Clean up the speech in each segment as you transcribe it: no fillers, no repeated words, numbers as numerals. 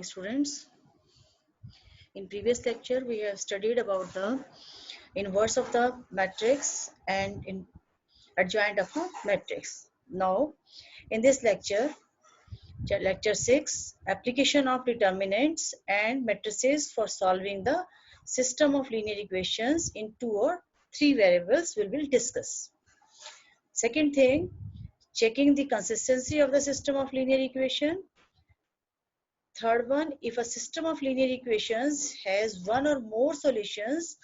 students. In previous lecture, we have studied about the inverse of the matrix and in adjoint of a matrix. Now, in this lecture, lecture 6, application of determinants and matrices for solving the system of linear equations in 2 or 3 variables we will discuss. Second thing, checking the consistency of the system of linear equation. Third one, if a system of linear equations has one or more solutions,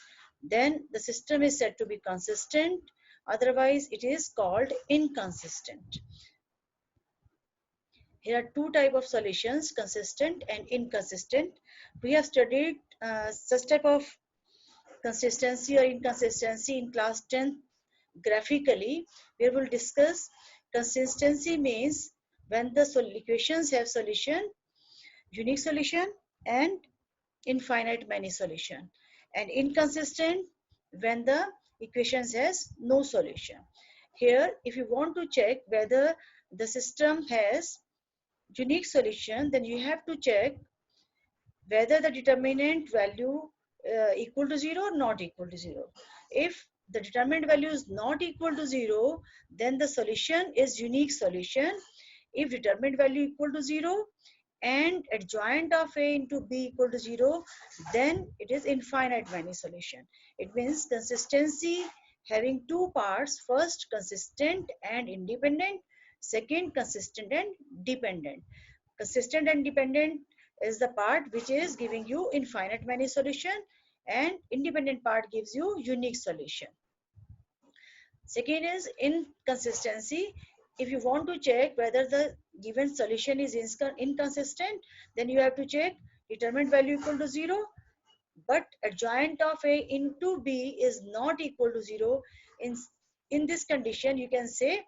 then the system is said to be consistent. Otherwise, it is called inconsistent. Here are two types of solutions, consistent and inconsistent. We have studied such type of consistency or inconsistency in class 10 graphically. We will discuss consistency means when the equations have solution, unique solution and infinite many solution, and inconsistent when the equations has no solution. Here, if you want to check whether the system has unique solution, then you have to check whether the determinant value equal to 0 or not equal to 0. If the determinant value is not equal to 0, then the solution is unique solution. If determinant value equal to 0 and adjoint of A into B equal to 0, then it is infinite many solution. It means consistency having two parts. First, consistent and independent. Second, consistent and dependent. Consistent and dependent is the part which is giving you infinite many solution, and independent part gives you unique solution. Second is inconsistency. If you want to check whether the given solution is inconsistent, then you have to check determinant value equal to 0, but adjoint of A into B is not equal to 0. In this condition, you can say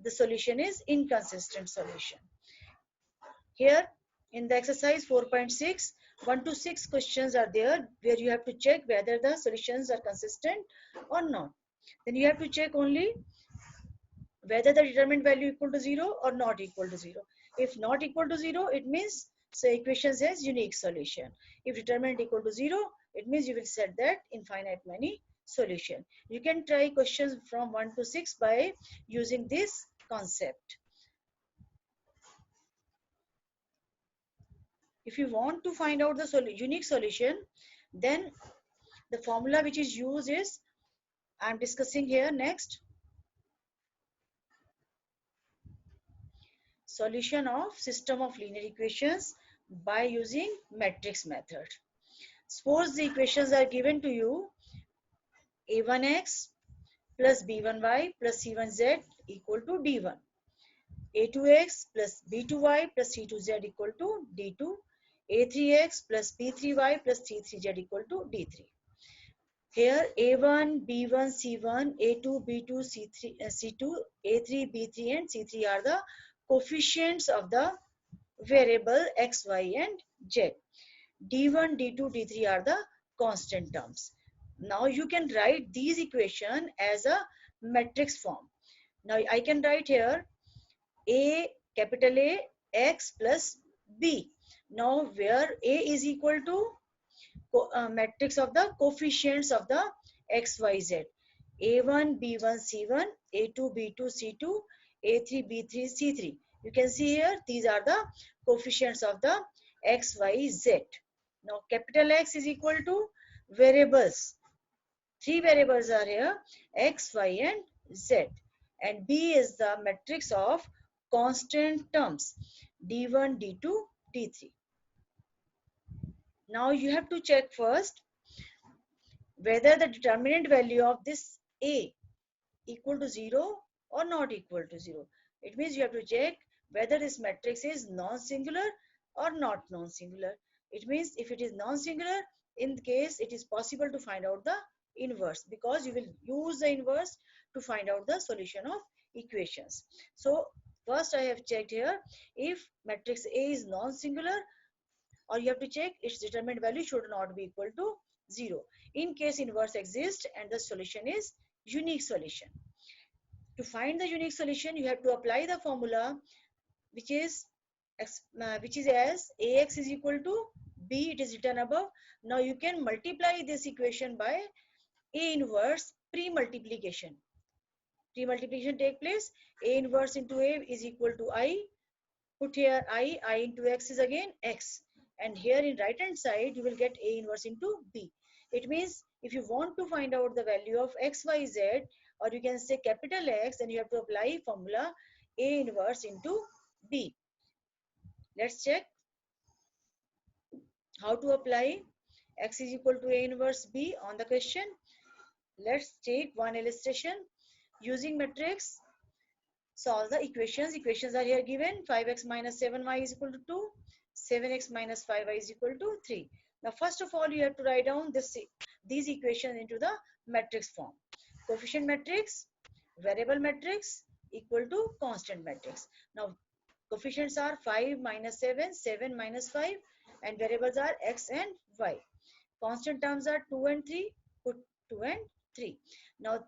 the solution is inconsistent solution. Here in the exercise 4.6, 1 to 6 questions are there where you have to check whether the solutions are consistent or not. Then you have to check only whether the determinant value equal to 0 or not equal to 0. If not equal to 0, it means so equation says unique solution. If determinant equal to 0, it means you will set that infinite many solution. You can try questions from 1 to 6 by using this concept. If you want to find out the unique solution, then the formula which is used is, I am discussing here next, solution of system of linear equations by using matrix method. Suppose the equations are given to you, a1x plus b1y plus c1z equal to d1, a2x plus b2y plus c2z equal to d2, a3x plus b3y plus c3z equal to d3. Here a1, b1, c1, a2, b2, c3, c2, a3, b3 and c3 are the coefficients of the variable x, y and z. d1, d2, d3 are the constant terms. Now you can write these equation as a matrix form. Now I can write here a, capital A, x plus b. Now where a is equal to matrix of the coefficients of the x, y, z. a1, b1, c1, a2, b2, c2, a3, b3, c3. You can see here these are the coefficients of the x, y, z. Now capital X is equal to variables. Three variables are here, x, y and z. And B is the matrix of constant terms, d1, d2, d3. Now you have to check first whether the determinant value of this A equal to 0 or not equal to 0. It means you have to check whether this matrix is non-singular or not non-singular. It means if it is non-singular, in case it is possible to find out the inverse, because you will use the inverse to find out the solution of equations. So first I have checked here if matrix A is non-singular, or you have to check its determinant value should not be equal to 0. In case inverse exists and the solution is unique solution. To find the unique solution, you have to apply the formula which is x, which is as ax is equal to b, it is written above. Now you can multiply this equation by A inverse pre-multiplication. Pre-multiplication take place. A inverse into A is equal to I. Put here I into X is again X. And here in right hand side, you will get A inverse into B. It means if you want to find out the value of X, Y, Z, or you can say capital X, then you have to apply formula A inverse into B. Let's check how to apply X is equal to A inverse B on the question. Let's take one illustration. Using matrix, solve the equations. Equations are here given. 5x minus 7y is equal to 2. 7x minus 5y is equal to 3. Now, first of all, you have to write down these equations into the matrix form. Coefficient matrix, variable matrix equal to constant matrix. Now, coefficients are 5 minus 7, 7 minus 5, and variables are x and y. Constant terms are 2 and 3. Put 2 and 3. Now,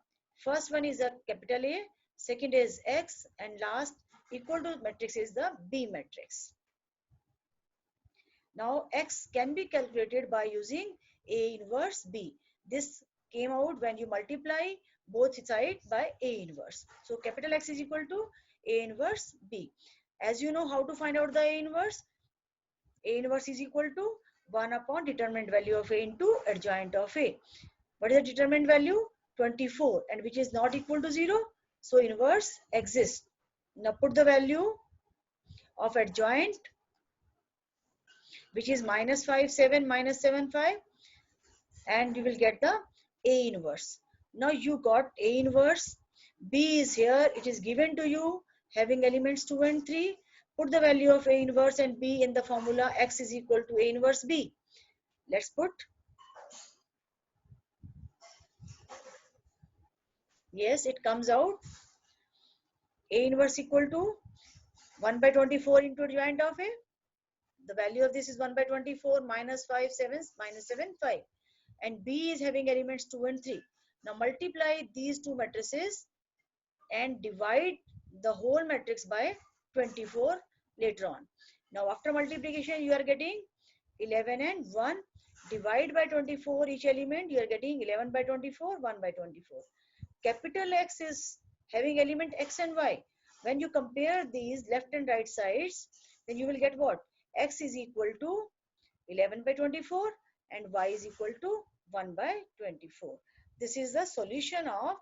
first one is a capital A, second is X, and last equal to matrix is the B matrix. Now, X can be calculated by using A inverse B. This came out when you multiply both sides by A inverse. So, capital X is equal to A inverse B. As you know how to find out the A inverse is equal to 1 upon determined value of A into adjoint of A. What is the determined value? 24, and which is not equal to 0. So inverse exists. Now put the value of adjoint, which is minus 5, 7, minus 7, 5, and you will get the A inverse. Now you got A inverse. B is here. It is given to you having elements 2 and 3. Put the value of A inverse and B in the formula X is equal to A inverse B. Let's put. Yes, it comes out. A inverse equal to 1 by 24 into adjoint of A. The value of this is 1 by 24 minus 5, 7, minus 7, 5. And B is having elements 2 and 3. Now multiply these two matrices and divide the whole matrix by 24 later on. Now after multiplication, you are getting 11 and 1. Divide by 24 each element, you are getting 11 by 24, 1 by 24. Capital X is having element X and Y. When you compare these left and right sides, then you will get what? X is equal to 11 by 24 and Y is equal to 1 by 24. This is the solution of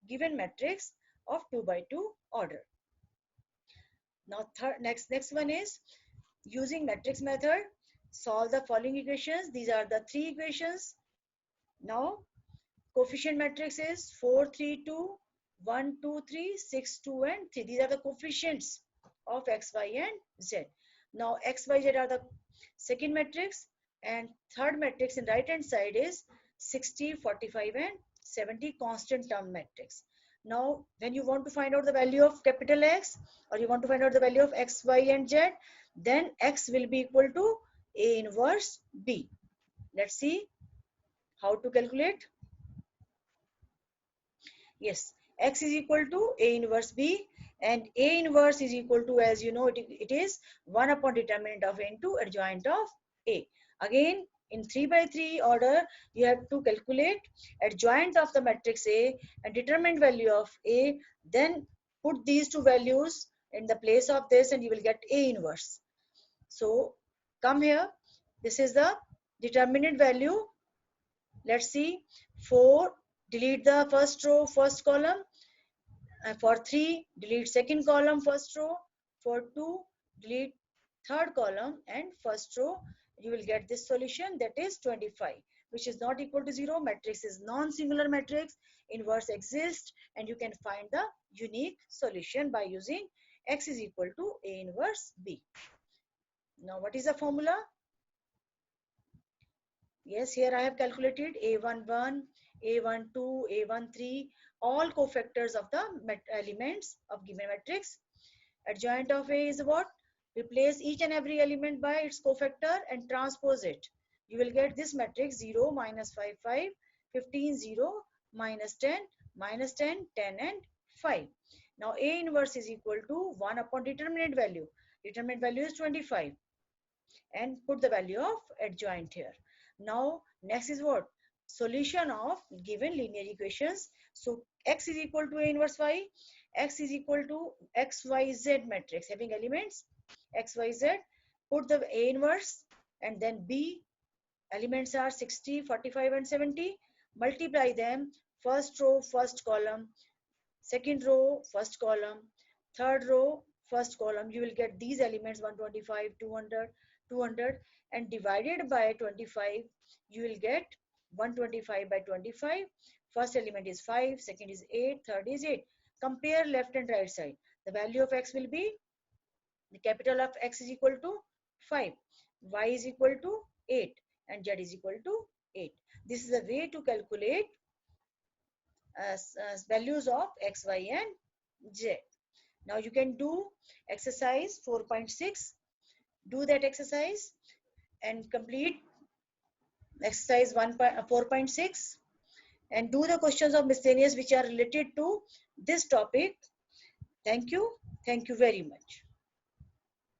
given matrix of 2 by 2 order. Now next one is using matrix method, solve the following equations. These are the three equations. Now coefficient matrix is 4, 3, 2, 1, 2, 3, 6, 2, and 3. These are the coefficients of x, y, and z. Now x, y, z are the second matrix, and third matrix in right hand side is 60, 45, and 70 constant term matrix. Now when you want to find out the value of capital X, or you want to find out the value of x, y, and z, then x will be equal to A inverse B. Let's see how to calculate. Yes, x is equal to A inverse B, and A inverse is equal to, as you know, it is 1 upon determinant of A into adjoint of A. Again, in 3 by 3 order, you have to calculate adjoint of the matrix A and determinant value of A. Then put these two values in the place of this and you will get A inverse. So come here. This is the determinant value. Let's see. 4, delete the first row, first column. For 3, delete second column, first row. For 2, delete third column and first row. You will get this solution, that is 25, which is not equal to 0. Matrix is non-singular matrix. Inverse exists, and you can find the unique solution by using x is equal to A inverse B. Now what is the formula? Yes, here I have calculated A11, A12, A13, all cofactors of the elements of given matrix. Adjoint of A is what? Replace each and every element by its cofactor and transpose it. You will get this matrix 0, minus 5, 5, 15, 0, minus 10, minus 10, 10, and 5. Now A inverse is equal to 1 upon determinant value. Determinant value is 25 and put the value of adjoint here. Now next is what? Solution of given linear equations. So x is equal to A inverse y, x is equal to xyz matrix having elements xyz, put the A inverse and then B, elements are 60, 45 and 70, multiply them, first row first column, second row first column, third row first column. You will get these elements 125, 200, 200 and divided by 25 you will get 125 by 25. First element is 5, second is 8, third is 8. Compare left and right side. The value of x will be, the capital of x is equal to 5, y is equal to 8 and z is equal to 8. This is a way to calculate values of x, y and z. Now you can do exercise 4.6. Do that exercise and complete exercise 4.6 and do the questions of miscellaneous which are related to this topic. Thank you. Thank you very much.